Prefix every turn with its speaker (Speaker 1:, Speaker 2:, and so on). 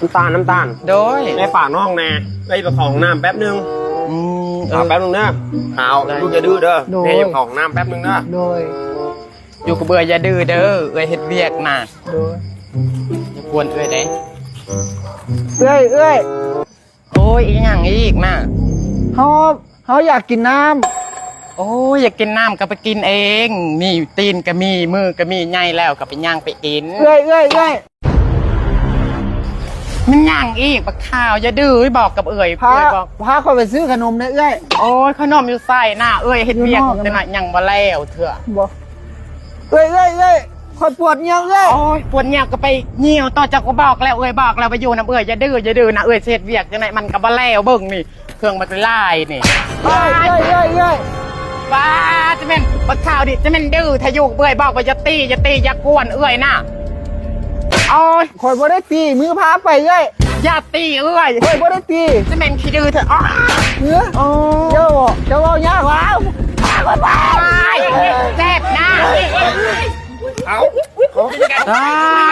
Speaker 1: น้ำตาล
Speaker 2: โดย
Speaker 1: แม่ฝากน้องแน่ไปประคองน้ำแป๊บนึงแป๊บนึงนะข่าวลูกจะดื้อเด้อแม่ประคองน้ำแป๊บนึงนะ
Speaker 3: โดย
Speaker 2: อยู่กับเบื่ออย่าดื้อเด้อเอ้ยเฮ็ดเวียกน่ะ
Speaker 3: โดย
Speaker 2: อย่าควรเอ้ยเด้
Speaker 3: เอ้ย
Speaker 2: โอ้ยอีหยังอีกน่ะ
Speaker 3: เขาอยากกินน้
Speaker 2: โอ้ยอยากกินน้ำก็ไปกินเองมีตีนก็มีมือก็มีใหญ่แล้วก็ไปย่างไปกิน
Speaker 3: ำเอ้ย
Speaker 2: มันย่างอีกบักข้าวอย่าดื้อบอกกับเอ้ยบอก
Speaker 3: พาเขาไปซื้อขนมเนี่ยเอ้ย
Speaker 2: โอ้ยขนมอยู่ใส่หน้าเอ้ยเฮ็ดเวียกแต่น่ะยังบ่แล้วเถอะ
Speaker 3: บอกเอ้ยคอยปวดเงี้ยวเอ้ย
Speaker 2: โอ้ยปวดเงี้ยวก็ไปเงี้ยวต่อจากก็บอกแล้วเอ้ยบอกแล้วไปอยู่น้ำเอ้ยอย่าดื้อนะเอ้ยเฮ็ดเวียกจังไดมันก็บ่แล้วเบิ่งนี่เครื่องมันเป็นลายนี่
Speaker 3: เอ้ย
Speaker 2: บ้าจะแม่นบักข้าวดิจะแม่นดื้อถ้าอยู่เอ้ยบอกว่าอย่าตีอย่ากวนเอ้ยน่ะโอ้ย
Speaker 3: คอยบ่ได้ตีมือพาไปเอ้ย
Speaker 2: อย่าตีเอ้ย
Speaker 3: คอยบ่ได้ตี
Speaker 2: จะแม่นขี้ดื้อเถอะ
Speaker 3: โอ้เจ้าเอายากว้าว
Speaker 2: เจ็บนะ
Speaker 1: เอา
Speaker 2: ได้